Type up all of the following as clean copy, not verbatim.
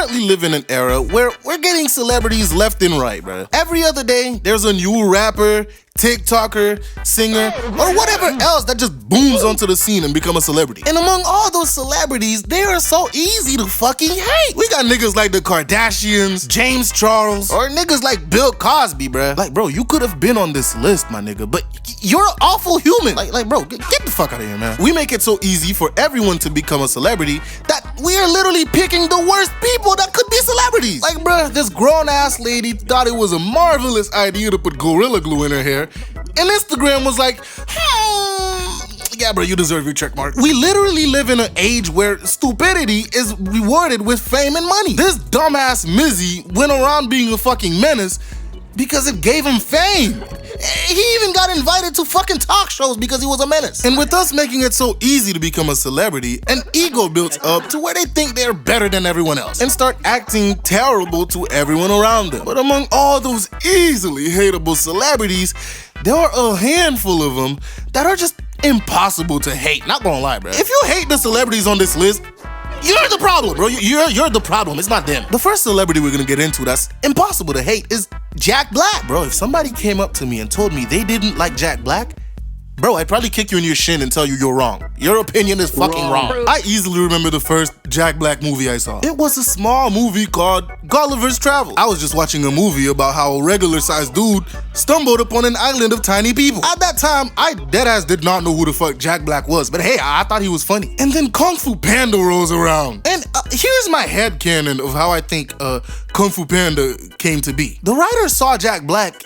currently live in an era where we're getting celebrities left and right, bro. Every other day, there's a new rapper, TikToker, singer, or whatever else that just booms onto the scene and become a celebrity. And among all those celebrities, they are so easy to fucking hate. We got niggas like the Kardashians, James Charles, or niggas like Bill Cosby, bruh. Like, bro, you could have been on this list, my nigga, but you're an awful human. Like, bro, get the fuck out of here, man. We make it so easy for everyone to become a celebrity that we are literally picking the worst people that could be celebrities. Like, bruh, this grown-ass lady thought it was a marvelous idea to put Gorilla Glue in her hair, and Instagram was like, yeah, bro, you deserve your check mark. We literally live in an age where stupidity is rewarded with fame and money. This dumbass Mizzy went around being a fucking menace because it gave him fame. He even got invited to fucking talk shows because he was a menace. And with us making it so easy to become a celebrity, an ego built up to where they think they're better than everyone else and start acting terrible to everyone around them. But among all those easily hateable celebrities, there are a handful of them that are just impossible to hate. Not gonna lie, bro. If you hate the celebrities on this list, you're the problem, bro. You're the problem. It's not them. The first celebrity we're gonna get into that's impossible to hate is Jack Black. Bro, if somebody came up to me and told me they didn't like Jack Black, bro, I'd probably kick you in your shin and tell you you're wrong. Your opinion is fucking wrong. I easily remember the first Jack Black movie I saw. It was a small movie called Gulliver's Travel. I was just watching a movie about how a regular-sized dude stumbled upon an island of tiny people. At that time, I deadass did not know who the fuck Jack Black was, but hey, I thought he was funny. And then Kung Fu Panda rolls around. And here's my headcanon of how I think Kung Fu Panda came to be. The writer saw Jack Black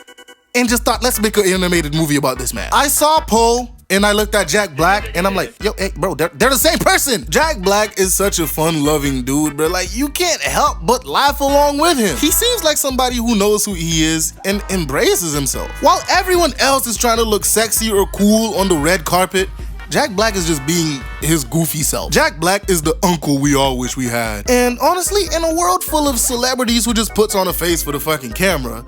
and just thought, let's make an animated movie about this man. I saw Poe, and I looked at Jack Black, and I'm like, yo, hey, bro, they're the same person. Jack Black is such a fun-loving dude, bro. Like, you can't help but laugh along with him. He seems like somebody who knows who he is and embraces himself. While everyone else is trying to look sexy or cool on the red carpet, Jack Black is just being his goofy self. Jack Black is the uncle we all wish we had. And honestly, in a world full of celebrities who just puts on a face for the fucking camera,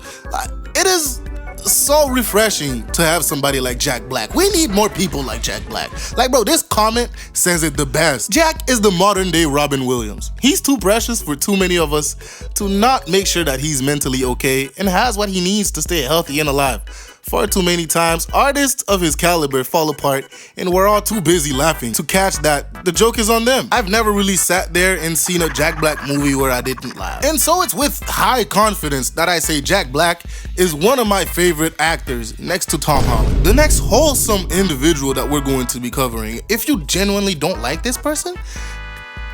it is so refreshing to have somebody like Jack Black. We need more people like Jack Black. Like, bro, this comment says it the best. Jack is the modern day Robin Williams. He's too precious for too many of us to not make sure that he's mentally okay and has what he needs to stay healthy and alive. Far too many times, artists of his caliber fall apart and we're all too busy laughing to catch that the joke is on them. I've never really sat there and seen a Jack Black movie where I didn't laugh. And so it's with high confidence that I say Jack Black is one of my favorite actors next to Tom Holland. The next wholesome individual that we're going to be covering, if you genuinely don't like this person,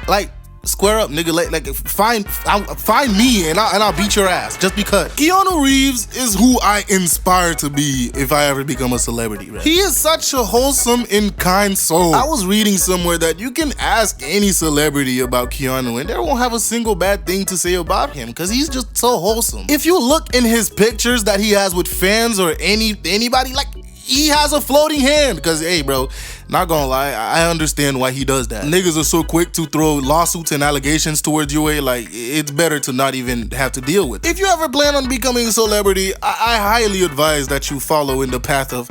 like, square up, nigga. Like find me and I'll beat your ass just because. Keanu Reeves is who I aspire to be if I ever become a celebrity, right? He is such a wholesome and kind soul. I was reading somewhere that you can ask any celebrity about Keanu and they won't have a single bad thing to say about him because he's just so wholesome. If you look in his pictures that he has with fans or anybody, like, he has a floating hand because, hey, bro, not gonna lie, I understand why he does that. Niggas are so quick to throw lawsuits and allegations towards your way, like, it's better to not even have to deal with it. If you ever plan on becoming a celebrity, I highly advise that you follow in the path of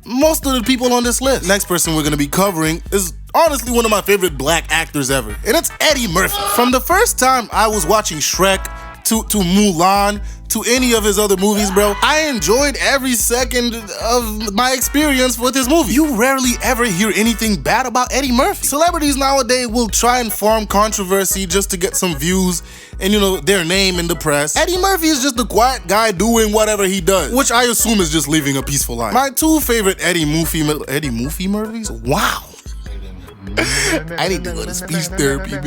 most of the people on this list. Next person we're gonna be covering is honestly one of my favorite black actors ever, and it's Eddie Murphy. From the first time I was watching Shrek to Mulan, to any of his other movies, bro, I enjoyed every second of my experience with his movie. You rarely ever hear anything bad about Eddie Murphy. Celebrities nowadays will try and farm controversy just to get some views and, you know, their name in the press. Eddie Murphy is just the quiet guy doing whatever he does, which I assume is just living a peaceful life. My two favorite Eddie Murphy Murphys? Wow. I need to go to speech therapy, man.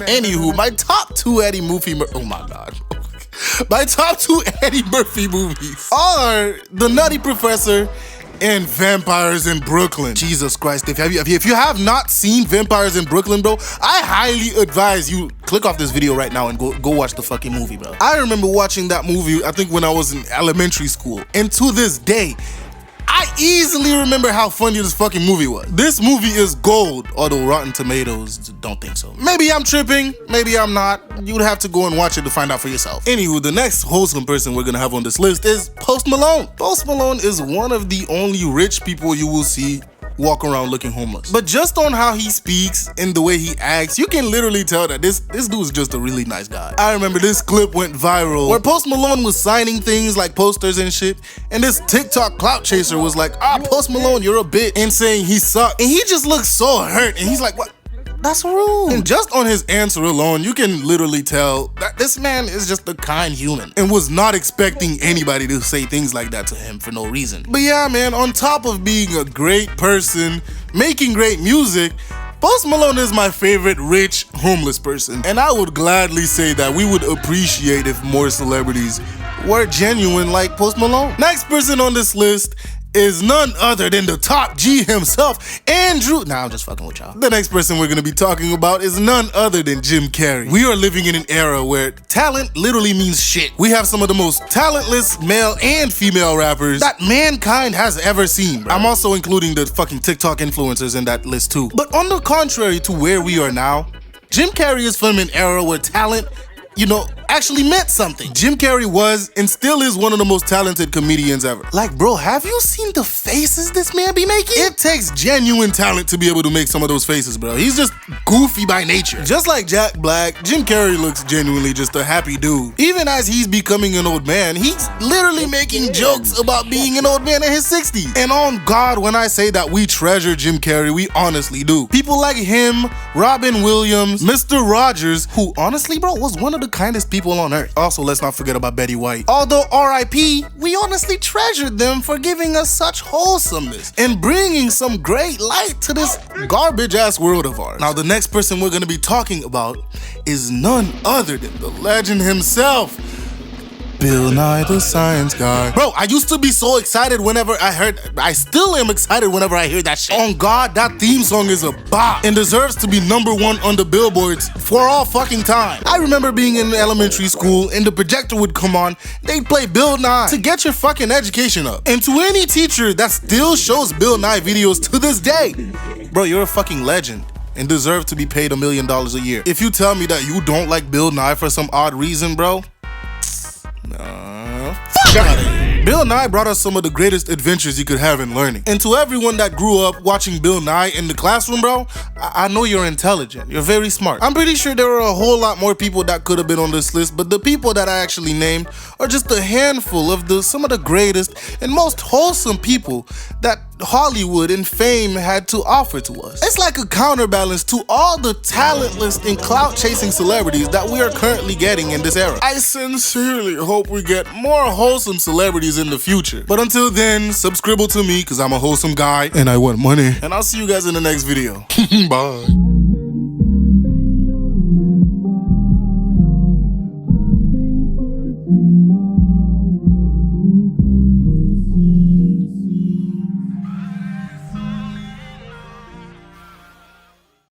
Anywho, my top two Eddie Murphy oh my god. My top two Eddie Murphy movies are The Nutty Professor and Vampires in Brooklyn. Jesus Christ, if you have not seen Vampires in Brooklyn, bro, I highly advise you click off this video right now and go watch the fucking movie, bro. I remember watching that movie, I think when I was in elementary school, and to this day, I easily remember how funny this fucking movie was. This movie is gold, although Rotten Tomatoes don't think so. Maybe I'm tripping, maybe I'm not. You'd have to go and watch it to find out for yourself. Anywho, the next wholesome person we're gonna have on this list is Post Malone. Post Malone is one of the only rich people you will see walk around looking homeless. But just on how he speaks and the way he acts, you can literally tell that this dude's just a really nice guy. I remember this clip went viral where Post Malone was signing things like posters and shit, and this TikTok clout chaser was like, Post Malone, you're a bitch, and saying he sucks. And he just looks so hurt, and he's like, what? That's rude. And just on his answer alone, you can literally tell that this man is just a kind human and was not expecting anybody to say things like that to him for no reason. But yeah, man, on top of being a great person, making great music, Post Malone is my favorite rich homeless person. And I would gladly say that we would appreciate if more celebrities were genuine like Post Malone. Next person on this list is none other than the top G himself, Andrew. Nah, I'm just fucking with y'all. The next person we're gonna be talking about is none other than Jim Carrey. We are living in an era where talent literally means shit. We have some of the most talentless male and female rappers that mankind has ever seen, bro. I'm also including the fucking TikTok influencers in that list too. But on the contrary to where we are now, Jim Carrey is from an era where talent, actually meant something. Jim Carrey was and still is one of the most talented comedians ever. Like, bro, have you seen the faces this man be making? It takes genuine talent to be able to make some of those faces, bro. He's just goofy by nature. Just like Jack Black, Jim Carrey looks genuinely just a happy dude. Even as he's becoming an old man, he's literally making jokes about being an old man in his 60s. And on God, when I say that we treasure Jim Carrey, we honestly do. People like him, Robin Williams, Mr. Rogers, who honestly, bro, was one of the kindest people on earth. Also, let's not forget about Betty White. Although R.I.P., we honestly treasured them for giving us such wholesomeness and bringing some great light to this garbage ass world of ours. Now, the next person we're gonna be talking about is none other than the legend himself, Bill Nye the Science Guy. Bro, I used to be so excited whenever I still am excited whenever I hear that shit. On God, that theme song is a bop and deserves to be #1 on the billboards for all fucking time. I remember being in elementary school and the projector would come on, they'd play Bill Nye to get your fucking education up. And to any teacher that still shows Bill Nye videos to this day, bro, you're a fucking legend and deserve to be paid $1 million a year. If you tell me that you don't like Bill Nye for some odd reason, bro, fuck out of here. Bill Nye brought us some of the greatest adventures you could have in learning. And to everyone that grew up watching Bill Nye in the classroom, bro, I know you're intelligent. You're very smart. I'm pretty sure there are a whole lot more people that could have been on this list, but the people that I actually named are just a handful of some of the greatest and most wholesome people that Hollywood and fame had to offer to us. It's like a counterbalance to all the talentless and clout-chasing celebrities that we are currently getting in this era. I sincerely hope we get more wholesome celebrities in the future. But until then, subscribe to me because I'm a wholesome guy and I want money. And I'll see you guys in the next video. Bye.